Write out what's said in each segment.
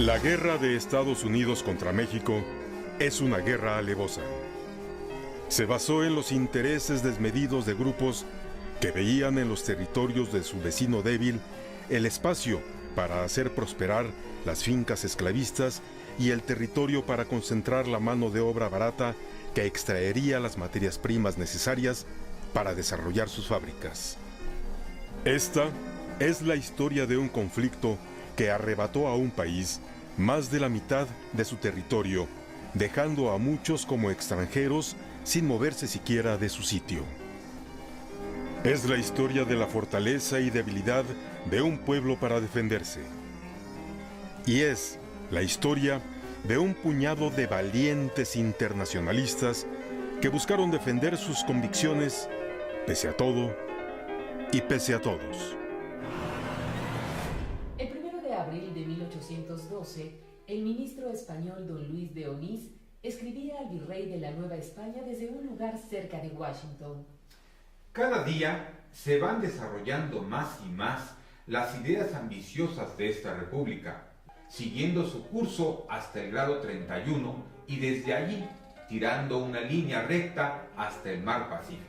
La guerra de Estados Unidos contra México es una guerra alevosa. Se basó en los intereses desmedidos de grupos que veían en los territorios de su vecino débil el espacio para hacer prosperar las fincas esclavistas y el territorio para concentrar la mano de obra barata que extraería las materias primas necesarias para desarrollar sus fábricas. Esta es la historia de un conflicto que arrebató a un país más de la mitad de su territorio, dejando a muchos como extranjeros sin moverse siquiera de su sitio. Es la historia de la fortaleza y debilidad de un pueblo para defenderse. Y es la historia de un puñado de valientes internacionalistas que buscaron defender sus convicciones pese a todo y pese a todos. El 1 de abril de 1812, el ministro español don Luis de Onís escribía al virrey de la Nueva España desde un lugar cerca de Washington. Cada día se van desarrollando más y más las ideas ambiciosas de esta república, siguiendo su curso hasta el grado 31 y desde allí tirando una línea recta hasta el mar Pacífico,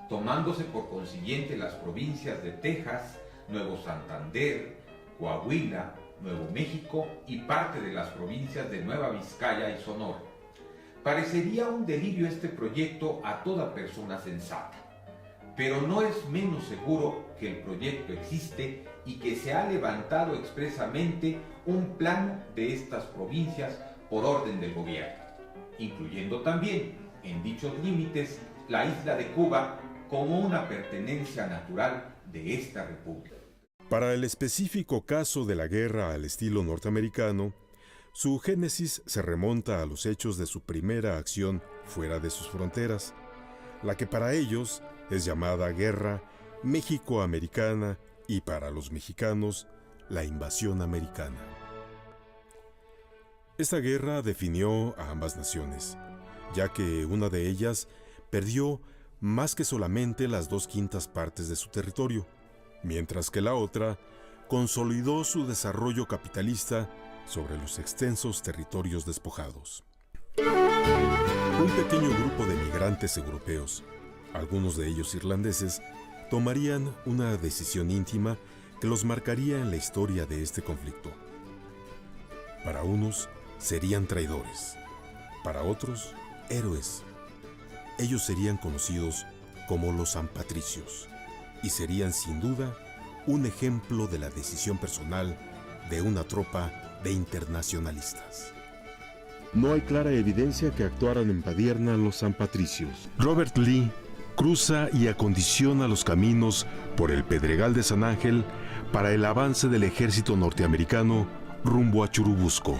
tomándose por consiguiente las provincias de Texas, Nuevo Santander, Coahuila, Nuevo México y parte de las provincias de Nueva Vizcaya y Sonora. Parecería un delirio este proyecto a toda persona sensata, pero no es menos seguro que el proyecto existe y que se ha levantado expresamente un plano de estas provincias por orden del gobierno, incluyendo también en dichos límites la isla de Cuba como una pertenencia natural de esta república. Para el específico caso de la guerra al estilo norteamericano, su génesis se remonta a los hechos de su primera acción fuera de sus fronteras, la que para ellos es llamada Guerra México-Americana y para los mexicanos, la invasión americana. Esta guerra definió a ambas naciones, ya que una de ellas perdió más que solamente las 2/5 partes de su territorio, mientras que la otra consolidó su desarrollo capitalista sobre los extensos territorios despojados. Un pequeño grupo de migrantes europeos, algunos de ellos irlandeses, tomarían una decisión íntima que los marcaría en la historia de este conflicto. Para unos serían traidores, para otros héroes. Ellos serían conocidos como los Sanpatricios y serían sin duda un ejemplo de la decisión personal de una tropa de internacionalistas. No hay clara evidencia que actuaran en Padierna los Sanpatricios. Robert Lee cruza y acondiciona los caminos por el Pedregal de San Ángel para el avance del ejército norteamericano rumbo a Churubusco.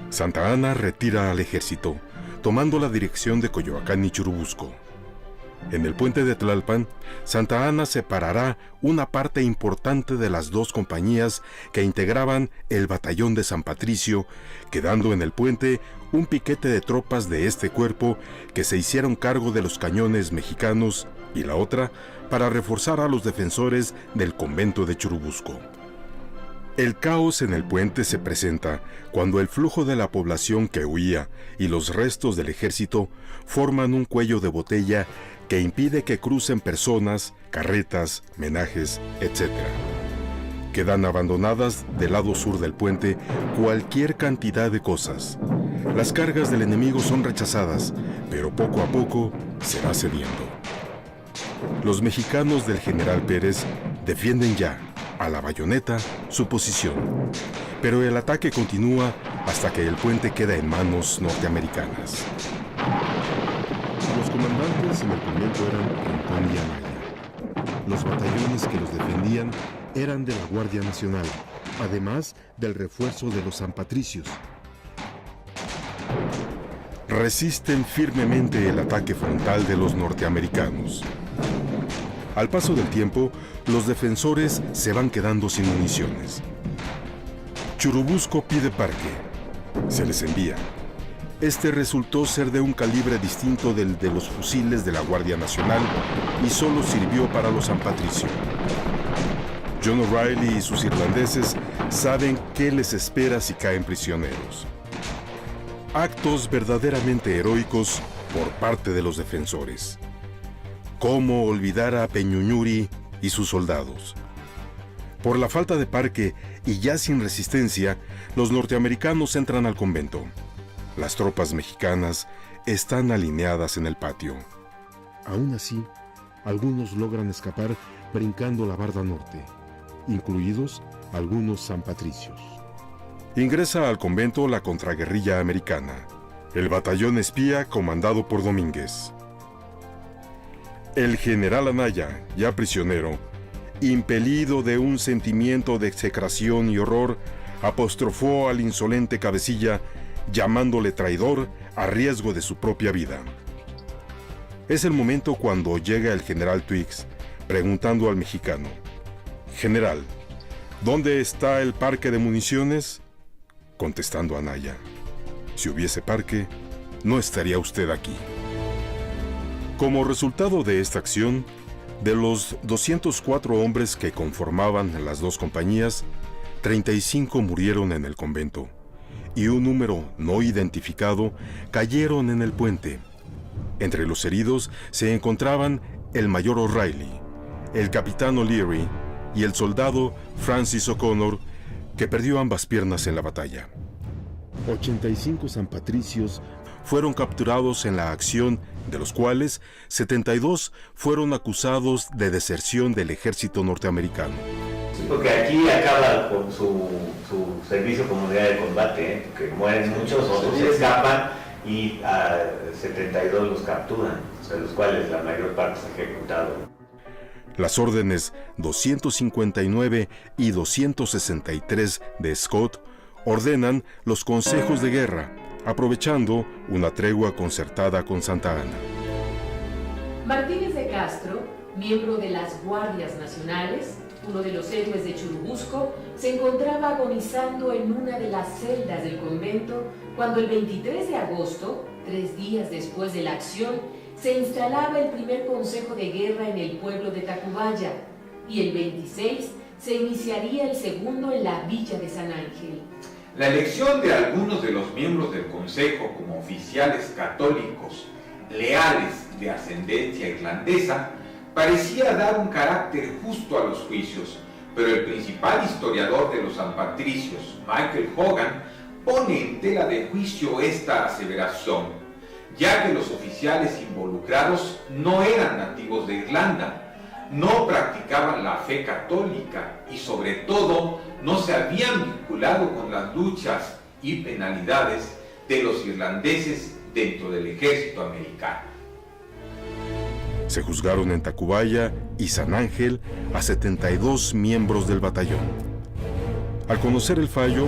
Santa Anna retira al ejército, tomando la dirección de Coyoacán y Churubusco. En el puente de Tlalpan, Santa Anna separará una parte importante de las dos compañías que integraban el batallón de San Patricio, quedando en el puente un piquete de tropas de este cuerpo que se hicieron cargo de los cañones mexicanos y la otra para reforzar a los defensores del convento de Churubusco. El caos en el puente se presenta cuando el flujo de la población que huía y los restos del ejército forman un cuello de botella que impide que crucen personas, carretas, menajes, etc. Quedan abandonadas del lado sur del puente cualquier cantidad de cosas. Las cargas del enemigo son rechazadas, pero poco a poco se va cediendo. Los mexicanos del general Pérez defienden ya, a la bayoneta, su posición, pero el ataque continúa hasta que el puente queda en manos norteamericanas. Los comandantes en el convento eran Rincón y Anaya. Los batallones que los defendían eran de la Guardia Nacional, además del refuerzo de los Sanpatricios. Resisten firmemente el ataque frontal de los norteamericanos. Al paso del tiempo, los defensores se van quedando sin municiones. Churubusco pide parque. Se les envía. Este resultó ser de un calibre distinto del de los fusiles de la Guardia Nacional y solo sirvió para los San Patricio. John O'Reilly y sus irlandeses saben qué les espera si caen prisioneros. Actos verdaderamente heroicos por parte de los defensores. ¿Cómo olvidar a Peñuñuri y sus soldados? Por la falta de parque y ya sin resistencia, los norteamericanos entran al convento. Las tropas mexicanas están alineadas en el patio. Aún así, algunos logran escapar brincando la barda norte, incluidos algunos sanpatricios. Ingresa al convento la contraguerrilla americana, el batallón espía comandado por Domínguez. El general Anaya, ya prisionero, impelido de un sentimiento de execración y horror, apostrofó al insolente cabecilla, llamándole traidor a riesgo de su propia vida. Es el momento cuando llega el general Twiggs, preguntando al mexicano: «General, ¿dónde está el parque de municiones?», contestando Anaya: «Si hubiese parque, no estaría usted aquí». Como resultado de esta acción, de los 204 hombres que conformaban las dos compañías, 35 murieron en el convento, y un número no identificado cayeron en el puente. Entre los heridos se encontraban el mayor O'Reilly, el capitán O'Leary y el soldado Francis O'Connor, que perdió ambas piernas en la batalla. 85 sanpatricios fueron capturados en la acción, de los cuales 72 fueron acusados de deserción del ejército norteamericano. Sí, porque aquí acaba con su servicio como unidad de combate, porque mueren muchos, otros se escapan y a 72 los capturan, de los cuales la mayor parte es ejecutado. Las órdenes 259 y 263 de Scott ordenan los consejos de guerra, aprovechando una tregua concertada con Santa Anna. Martínez de Castro, miembro de las Guardias Nacionales, uno de los héroes de Churubusco, se encontraba agonizando en una de las celdas del convento cuando el 23 de agosto, 3 días después de la acción, se instalaba el primer consejo de guerra en el pueblo de Tacubaya, y el 26 se iniciaría el segundo en la villa de San Ángel. La elección de algunos de los miembros del Consejo como oficiales católicos leales de ascendencia irlandesa parecía dar un carácter justo a los juicios, pero el principal historiador de los sanpatricios, Michael Hogan, pone en tela de juicio esta aseveración, ya que los oficiales involucrados no eran nativos de Irlanda, no practicaban la fe católica y sobre todo no se habían vinculado con las luchas y penalidades de los irlandeses dentro del ejército americano. Se juzgaron en Tacubaya y San Ángel a 72 miembros del batallón. Al conocer el fallo,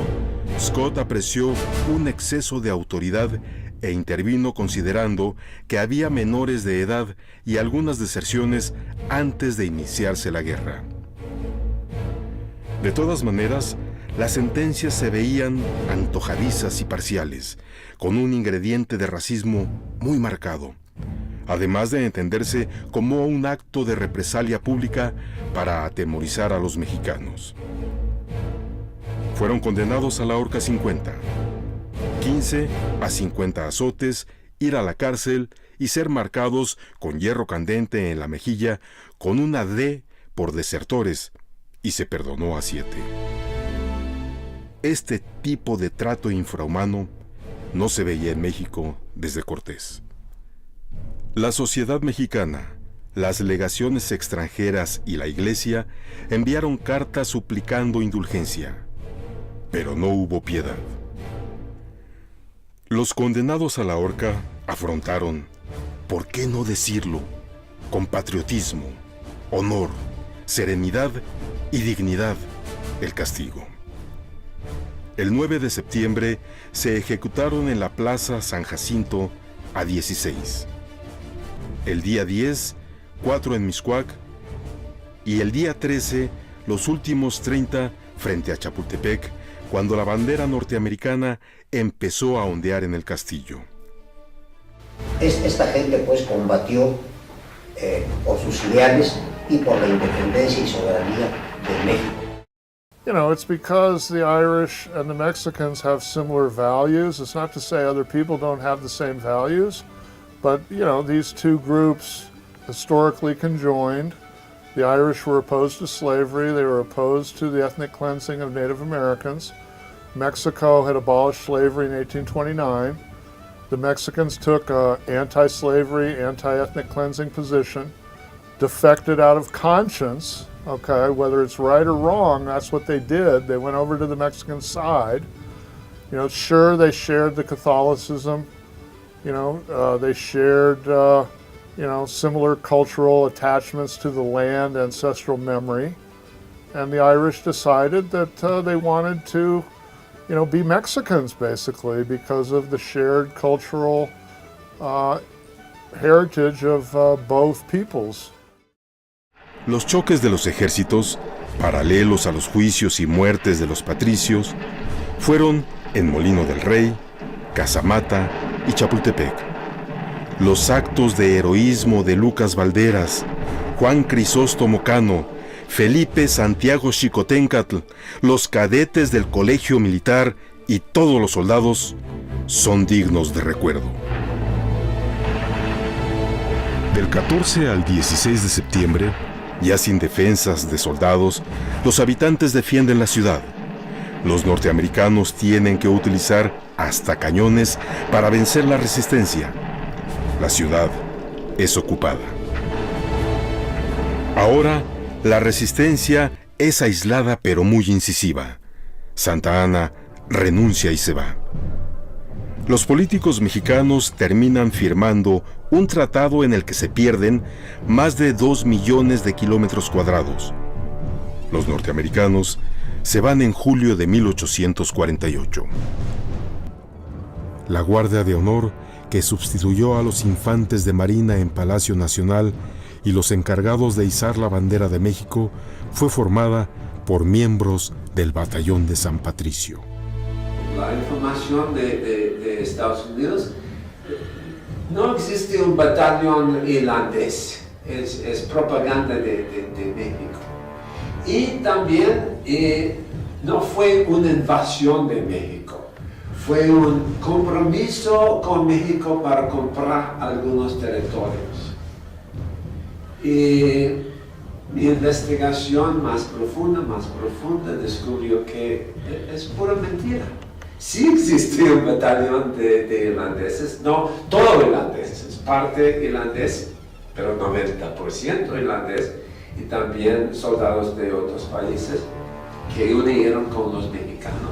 Scott apreció un exceso de autoridad e intervino considerando que había menores de edad y algunas deserciones antes de iniciarse la guerra. De todas maneras, las sentencias se veían antojadizas y parciales, con un ingrediente de racismo muy marcado, además de entenderse como un acto de represalia pública para atemorizar a los mexicanos. Fueron condenados a la horca 50, 15 a 50 azotes, ir a la cárcel y ser marcados con hierro candente en la mejilla con una D por desertores, y se perdonó a 7. Este tipo de trato infrahumano no se veía en México desde Cortés. La sociedad mexicana, las legaciones extranjeras y la Iglesia enviaron cartas suplicando indulgencia, pero no hubo piedad. Los condenados a la horca afrontaron, ¿por qué no decirlo?, con patriotismo, honor, serenidad y dignidad, el castigo. El 9 de septiembre se ejecutaron en la Plaza San Jacinto a 16. El día 10, 4 en Mixcoac, y el día 13, los últimos 30 frente a Chapultepec, cuando la bandera norteamericana empezó a ondear en el castillo. Esta gente pues combatió por sus ideales y por la independencia y soberanía de México. You know, it's because the Irish and the Mexicans have similar values. It's not to say other people don't have the same values, but, you know, these two groups historically conjoined. The Irish were opposed to slavery. They were opposed to the ethnic cleansing of Native Americans. Mexico had abolished slavery in 1829. The Mexicans took an anti-slavery, anti-ethnic cleansing position, defected out of conscience. Okay, whether it's right or wrong, that's what they did. They went over to the Mexican side. You know, sure, they shared the Catholicism. You know, they shared, you know, similar cultural attachments to the land, ancestral memory. And the Irish decided that they wanted to, you know, be Mexicans, basically, because of the shared cultural heritage of both peoples. Los choques de los ejércitos, paralelos a los juicios y muertes de los patricios, fueron en Molino del Rey, Casamata y Chapultepec. Los actos de heroísmo de Lucas Valderas, Juan Crisóstomo Cano, Felipe Santiago Xicoténcatl, los cadetes del Colegio Militar y todos los soldados son dignos de recuerdo. Del 14 al 16 de septiembre, ya sin defensas de soldados, los habitantes defienden la ciudad. Los norteamericanos tienen que utilizar hasta cañones para vencer la resistencia. La ciudad es ocupada. Ahora, la resistencia es aislada pero muy incisiva. Santa Anna renuncia y se va. Los políticos mexicanos terminan firmando un tratado en el que se pierden más de 2 millones de kilómetros cuadrados. Los norteamericanos se van en julio de 1848. La Guardia de Honor, que sustituyó a los infantes de Marina en Palacio Nacional y los encargados de izar la bandera de México, fue formada por miembros del Batallón de San Patricio. La información de Estados Unidos, no existe un batallón irlandés, es propaganda de México. Y también no fue una invasión de México, fue un compromiso con México para comprar algunos territorios. Y mi investigación más profunda descubrió que es pura mentira. Sí existe un batallón de irlandeses, no todo irlandés, es parte irlandés, pero 90% irlandés, y también soldados de otros países que unieron con los mexicanos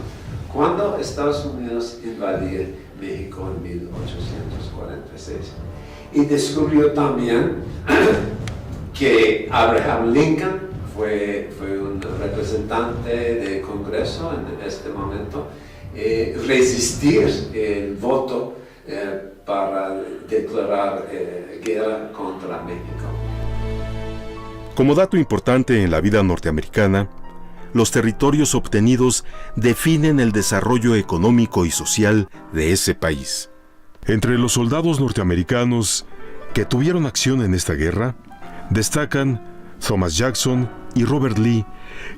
cuando Estados Unidos invadió México en 1846. Y descubrió también que Abraham Lincoln fue un representante del Congreso en este momento, resistir el voto para declarar guerra contra México. Como dato importante en la vida norteamericana, los territorios obtenidos definen el desarrollo económico y social de ese país. Entre los soldados norteamericanos que tuvieron acción en esta guerra, destacan Thomas Jackson y Robert Lee,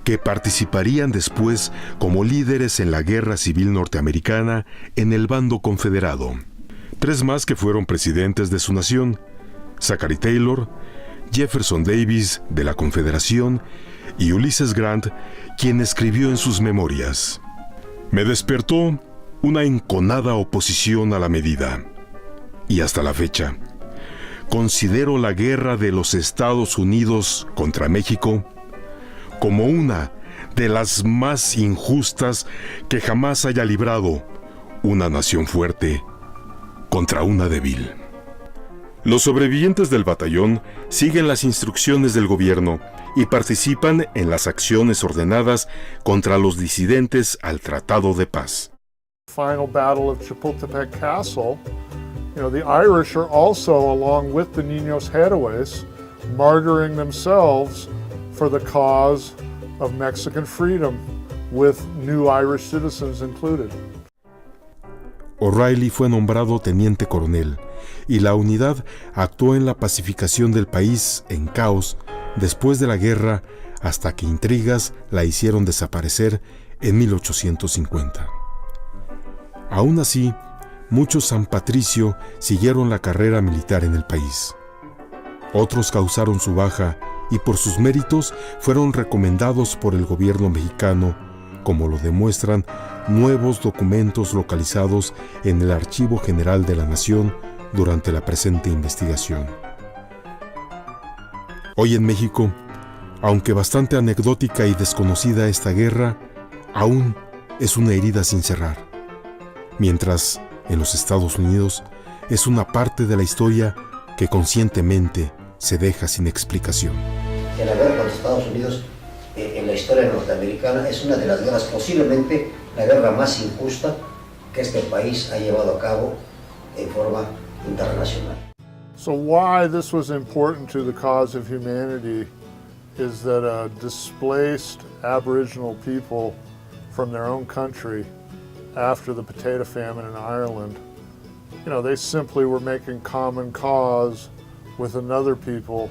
que participarían después como líderes en la Guerra Civil Norteamericana en el bando confederado. 3 más que fueron presidentes de su nación: Zachary Taylor, Jefferson Davis de la Confederación y Ulysses Grant, quien escribió en sus memorias: "Me despertó una enconada oposición a la medida, y hasta la fecha considero la guerra de los Estados Unidos contra México como una de las más injustas que jamás haya librado una nación fuerte contra una débil". Los sobrevivientes del batallón siguen las instrucciones del gobierno y participan en las acciones ordenadas contra los disidentes al Tratado de Paz. Final battle of Chapultepec Castle, you know, the Irish are also, along with the Niños Héroes, martyring themselves for the cause of Mexican freedom, with new Irish citizens included. O'Reilly fue nombrado teniente coronel y la unidad actuó en la pacificación del país en caos después de la guerra hasta que intrigas la hicieron desaparecer en 1850. Aún así, muchos San Patricio siguieron la carrera militar en el país. Otros causaron su baja y por sus méritos fueron recomendados por el gobierno mexicano, como lo demuestran nuevos documentos localizados en el Archivo General de la Nación durante la presente investigación. Hoy en México, aunque bastante anecdótica y desconocida esta guerra, aún es una herida sin cerrar, mientras en los Estados Unidos es una parte de la historia que conscientemente se deja sin explicación. La guerra con los Estados Unidos en la historia norteamericana es una de las guerras, posiblemente la guerra más injusta que este país ha llevado a cabo en forma internacional. So why this was important to the cause of humanity is that displaced Aboriginal people from their own country after the potato famine in Ireland, they simply were making common cause with another people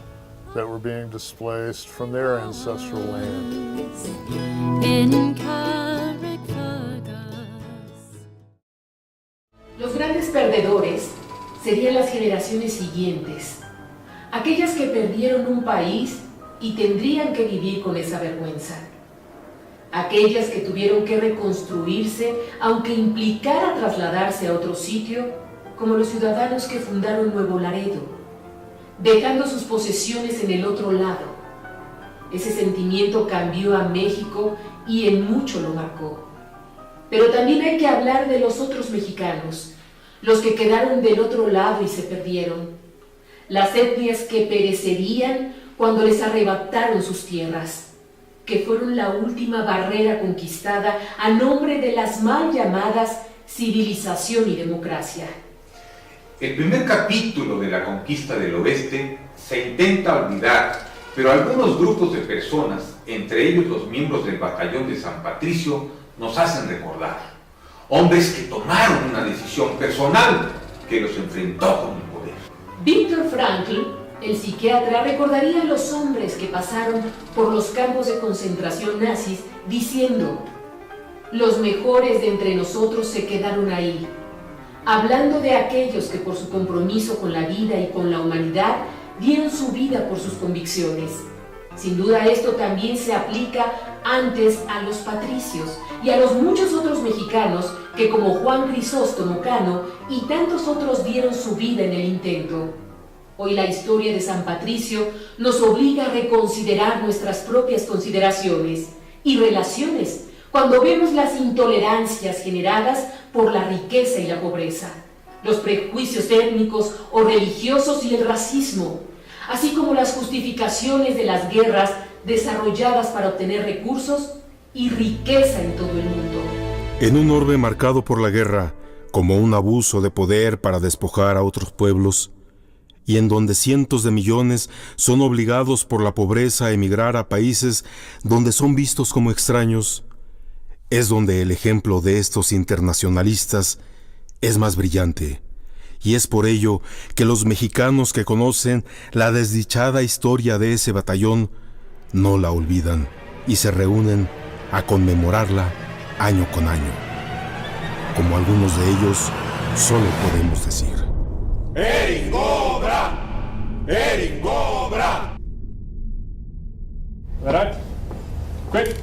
that were being displaced from their ancestral land. Los grandes perdedores serían las generaciones siguientes, aquellas que perdieron un país y tendrían que vivir con esa vergüenza, aquellas que tuvieron que reconstruirse aunque implicara trasladarse a otro sitio, como los ciudadanos que fundaron Nuevo Laredo, dejando sus posesiones en el otro lado. Ese sentimiento cambió a México y en mucho lo marcó. Pero también hay que hablar de los otros mexicanos, los que quedaron del otro lado y se perdieron, las etnias que perecerían cuando les arrebataron sus tierras, que fueron la última barrera conquistada a nombre de las mal llamadas civilización y democracia. El primer capítulo de la conquista del oeste se intenta olvidar, pero algunos grupos de personas, entre ellos los miembros del batallón de San Patricio, nos hacen recordar. Hombres que tomaron una decisión personal que los enfrentó con el poder. Viktor Frankl, el psiquiatra, recordaría a los hombres que pasaron por los campos de concentración nazis diciendo: los mejores de entre nosotros se quedaron ahí, hablando de aquellos que por su compromiso con la vida y con la humanidad dieron su vida por sus convicciones. Sin duda esto también se aplica antes a los patricios y a los muchos otros mexicanos que, como Juan Crisóstomo Cano y tantos otros, dieron su vida en el intento. Hoy la historia de San Patricio nos obliga a reconsiderar nuestras propias consideraciones y relaciones cuando vemos las intolerancias generadas por la riqueza y la pobreza, los prejuicios étnicos o religiosos y el racismo, así como las justificaciones de las guerras desarrolladas para obtener recursos y riqueza en todo el mundo. En un orbe marcado por la guerra como un abuso de poder para despojar a otros pueblos, y en donde cientos de millones son obligados por la pobreza a emigrar a países donde son vistos como extraños, es donde el ejemplo de estos internacionalistas es más brillante. Y es por ello que los mexicanos que conocen la desdichada historia de ese batallón no la olvidan y se reúnen a conmemorarla año con año. Como algunos de ellos solo podemos decir: ¡Erinobra! ¡Erinobra! All right, quick.